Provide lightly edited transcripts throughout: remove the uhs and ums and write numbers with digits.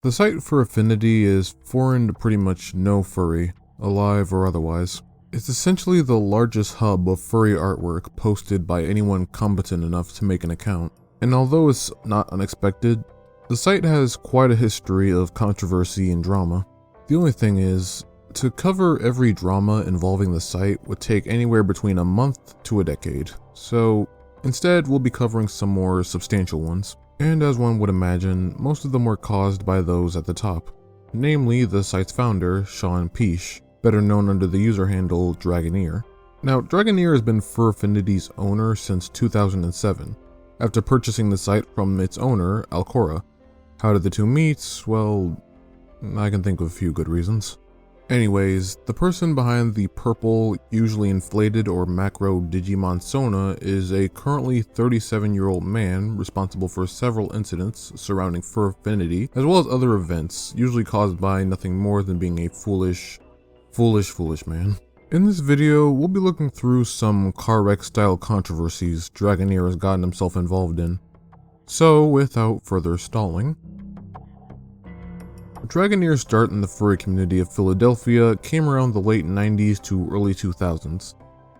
The site FurAffinity is foreign to pretty much no furry, alive or otherwise. It's essentially the largest hub of furry artwork posted by anyone competent enough to make an account. And although it's not unexpected, the site has quite a history of controversy and drama. The only thing is, to cover every drama involving the site would take anywhere between a month to a decade. So instead, we'll be covering some more substantial ones. And as one would imagine, most of them were caused by those at the top, namely the site's founder, Sean Peach, better known under the user handle Dragoneer. Now, Dragoneer has been FurAffinity's owner since 2007, after purchasing the site from its owner, Alcora. How did the two meet? Well, I can think of a few good reasons. Anyways, the person behind the purple, usually inflated or macro Digimon Sona is a currently 37-year-old man responsible for several incidents surrounding FurAffinity, as well as other events, usually caused by nothing more than being a foolish man. In this video, we'll be looking through some car wreck style controversies Dragoneer has gotten himself involved in. So, without further stalling, Dragoneer's start in the furry community of Philadelphia came around the late 90s to early 2000s.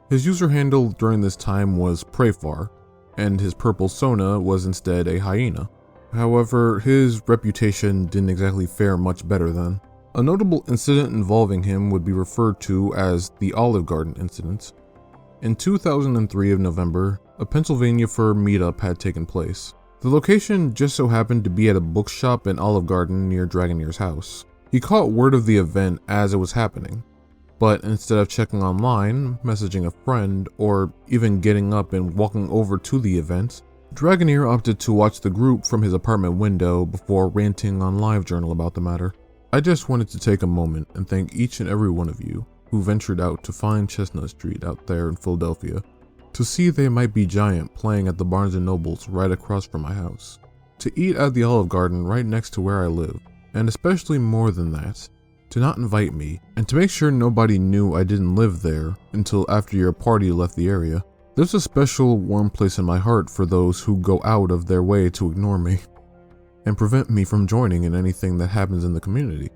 His user handle during this time was Preyfar, and his purple Sona was instead a hyena. However, his reputation didn't exactly fare much better then. A notable incident involving him would be referred to as the Olive Garden incident. In 2003 of November, a Pennsylvania fur meetup had taken place. The location just so happened to be at a bookshop in Olive Garden near Dragoneer's house. He caught word of the event as it was happening, but instead of checking online, messaging a friend, or even getting up and walking over to the event, Dragoneer opted to watch the group from his apartment window before ranting on LiveJournal about the matter. I just wanted to take a moment and thank each and every one of you who ventured out to find Chestnut Street out there in Philadelphia to see They Might Be Giant playing at the Barnes & Nobles right across from my house, to eat at the Olive Garden right next to where I live, and especially more than that, to not invite me, and to make sure nobody knew I didn't live there until after your party left the area. There's a special warm place in my heart for those who go out of their way to ignore me and prevent me from joining in anything that happens in the community.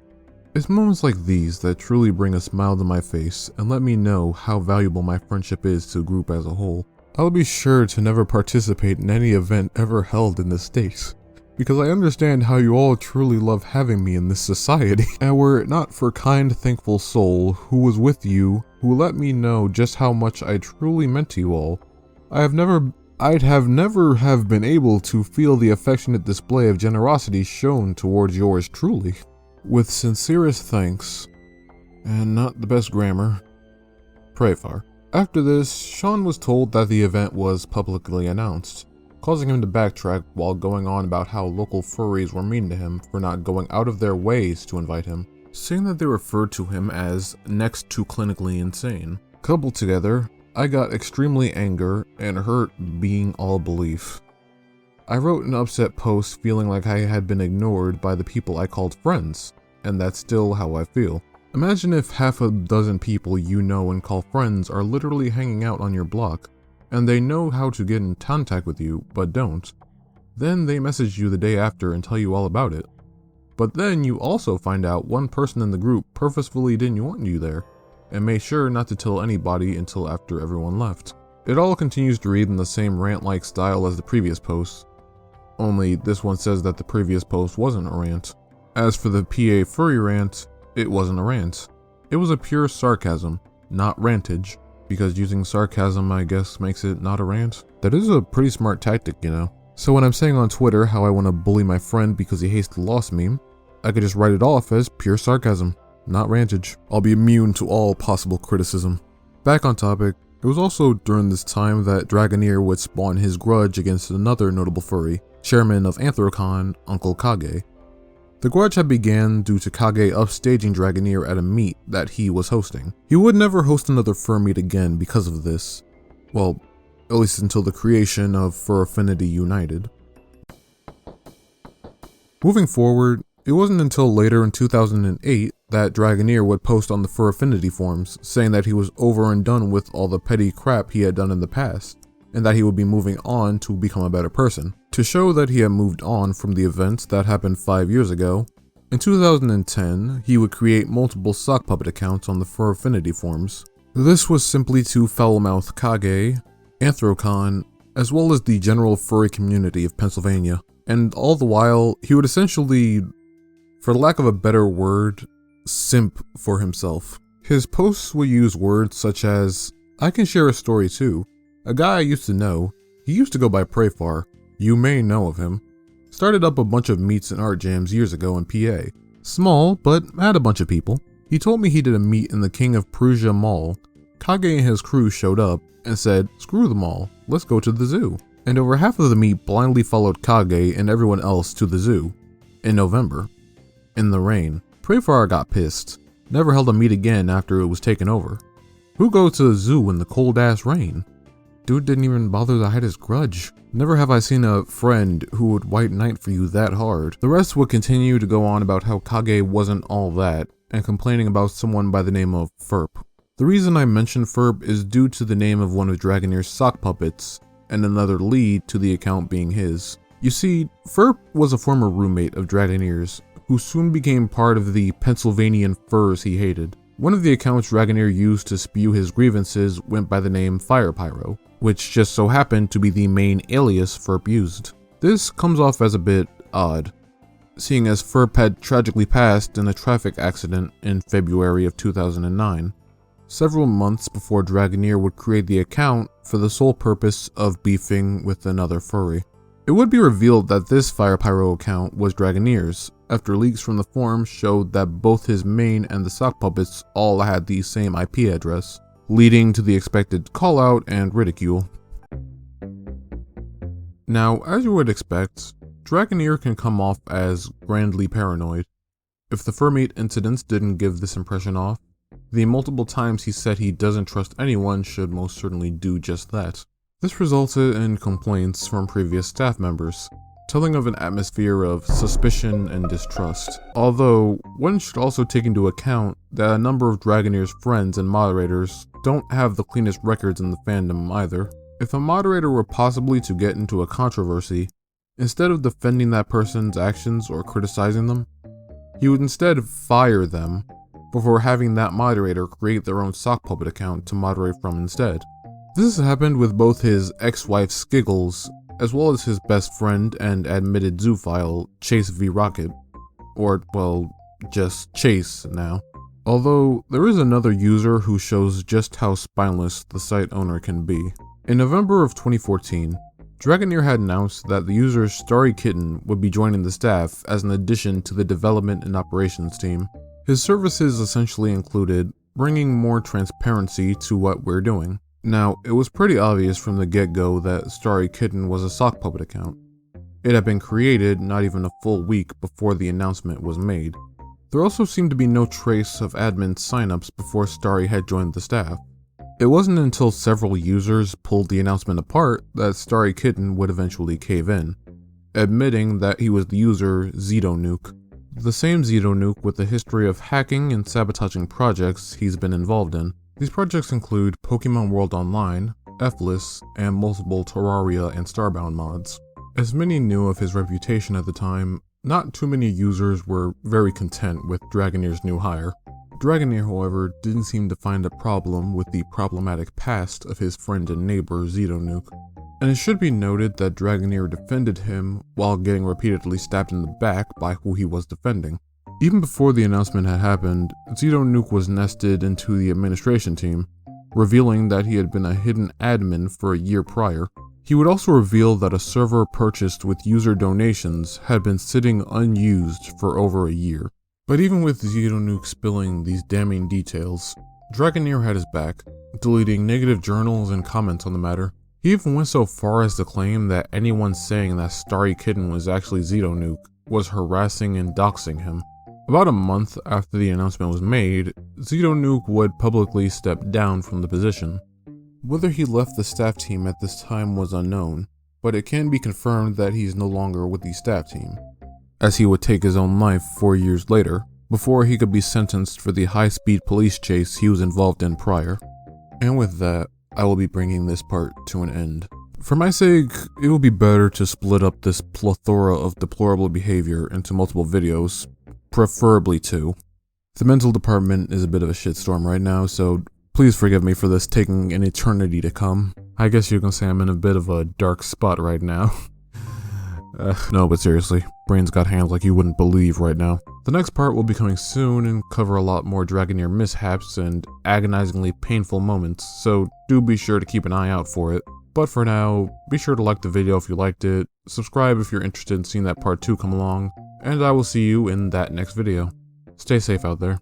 It's moments like these that truly bring a smile to my face and let me know how valuable my friendship is to the group as a whole. I'll be sure to never participate in any event ever held in this state, because I understand how you all truly love having me in this society. And were it not for kind, thankful soul who was with you, who let me know just how much I truly meant to you all, I'd never have been able to feel the affectionate display of generosity shown towards yours truly. With sincerest thanks, and not the best grammar, Preyfar. After this, Sean was told that the event was publicly announced, causing him to backtrack while going on about how local furries were mean to him for not going out of their ways to invite him, saying that they referred to him as next to clinically insane. Coupled together, I got extremely anger and hurt being all belief. I wrote an upset post feeling like I had been ignored by the people I called friends, and that's still how I feel. Imagine if half a dozen people you know and call friends are literally hanging out on your block, and they know how to get in contact with you, but don't. Then they message you the day after and tell you all about it. But then you also find out one person in the group purposefully didn't want you there, and made sure not to tell anybody until after everyone left. It all continues to read in the same rant-like style as the previous post, only this one says that the previous post wasn't a rant. As for the PA furry rant, it wasn't a rant. It was a pure sarcasm, not rantage, because using sarcasm I guess makes it not a rant. That is a pretty smart tactic, you know. So when I'm saying on Twitter how I want to bully my friend because he hates the lost meme, I could just write it off as pure sarcasm, not rantage. I'll be immune to all possible criticism. Back on topic, it was also during this time that Dragoneer would spawn his grudge against another notable furry, chairman of Anthrocon, Uncle Kage. The grudge had began due to Kage upstaging Dragoneer at a meet that he was hosting. He would never host another fur meet again because of this. Well, at least until the creation of FurAffinity United. Moving forward, it wasn't until later in 2008 that Dragoneer would post on the FurAffinity forums saying that he was over and done with all the petty crap he had done in the past, and that he would be moving on to become a better person. To show that he had moved on from the events that happened 5 years ago, In 2010, he would create multiple sock puppet accounts on the FurAffinity forums. This was simply to foul-mouth Kage, Anthrocon, as well as the general furry community of Pennsylvania. And all the while, he would essentially, for lack of a better word, simp for himself. His posts would use words such as, "I can share a story too. A guy I used to know, he used to go by Prayfar, you may know of him. Started up a bunch of meets and art jams years ago in PA. Small, but had a bunch of people. He told me he did a meet in the King of Prussia Mall. Kage and his crew showed up and said, screw the mall, let's go to the zoo." And over half of the meet blindly followed Kage and everyone else to the zoo. In November. In the rain. Prayfar got pissed. Never held a meet again after it was taken over. Who goes to the zoo in the cold ass rain? Dude didn't even bother to hide his grudge. Never have I seen a friend who would white knight for you that hard. The rest would continue to go on about how Kage wasn't all that, and complaining about someone by the name of Furp. The reason I mention Furp is due to the name of one of Dragoneer's sock puppets, and another lead to the account being his. You see, Furp was a former roommate of Dragoneer's, who soon became part of the Pennsylvanian furs he hated. One of the accounts Dragoneer used to spew his grievances went by the name Fire Pyro, which just so happened to be the main alias Furp used. This comes off as a bit odd, seeing as Furp had tragically passed in a traffic accident in February of 2009, several months before Dragoneer would create the account for the sole purpose of beefing with another furry. It would be revealed that this Fire Pyro account was Dragoneer's, after leaks from the forum showed that both his main and the sock puppets all had the same IP address, leading to the expected callout and ridicule. Now, as you would expect, Dragoneer can come off as grandly paranoid. If the fur-meat incidents didn't give this impression off, the multiple times he said he doesn't trust anyone should most certainly do just that. This resulted in complaints from previous staff members, telling of an atmosphere of suspicion and distrust. Although, one should also take into account that a number of Dragoneer's friends and moderators don't have the cleanest records in the fandom either. If a moderator were possibly to get into a controversy, instead of defending that person's actions or criticizing them, he would instead fire them before having that moderator create their own sock puppet account to moderate from instead. This has happened with both his ex-wife Skiggles, as well as his best friend and admitted zoophile, Chase V. Rocket. Or, well, just Chase now. Although, there is another user who shows just how spineless the site owner can be. In November of 2014, Dragoneer had announced that the user Starry Kitten would be joining the staff as an addition to the development and operations team. His services essentially included bringing more transparency to what we're doing. Now, it was pretty obvious from the get-go that Starry Kitten was a sock puppet account. It had been created not even a full week before the announcement was made. There also seemed to be no trace of admin signups before Starry had joined the staff. It wasn't until several users pulled the announcement apart that Starry Kitten would eventually cave in, admitting that he was the user Zitonuke, the same Zitonuke with a history of hacking and sabotaging projects he's been involved in. These projects include Pokemon World Online, F-List, and multiple Terraria and Starbound mods. As many knew of his reputation at the time, not too many users were very content with Dragoneer's new hire. Dragoneer, however, didn't seem to find a problem with the problematic past of his friend and neighbor Zitonuke. And it should be noted that Dragoneer defended him while getting repeatedly stabbed in the back by who he was defending. Even before the announcement had happened, Zitonuke was nested into the administration team, revealing that he had been a hidden admin for a year prior. He would also reveal that a server purchased with user donations had been sitting unused for over a year. But even with Zitonuke spilling these damning details, Dragoneer had his back, deleting negative journals and comments on the matter. He even went so far as to claim that anyone saying that Starry Kitten was actually Zitonuke was harassing and doxing him. About a month after the announcement was made, Zitonuke would publicly step down from the position. Whether he left the staff team at this time was unknown, but it can be confirmed that he's no longer with the staff team, as he would take his own life 4 years later, before he could be sentenced for the high-speed police chase he was involved in prior. And with that, I will be bringing this part to an end. For my sake, it will be better to split up this plethora of deplorable behavior into multiple videos, preferably 2. The mental department is a bit of a shitstorm right now, so please forgive me for this taking an eternity to come. I guess you can say I'm in a bit of a dark spot right now. No, but seriously, brain's got hands like you wouldn't believe right now. The next part will be coming soon and cover a lot more Dragoneer mishaps and agonizingly painful moments, so do be sure to keep an eye out for it. But for now, be sure to like the video if you liked it, subscribe if you're interested in seeing that part 2 come along, and I will see you in that next video. Stay safe out there.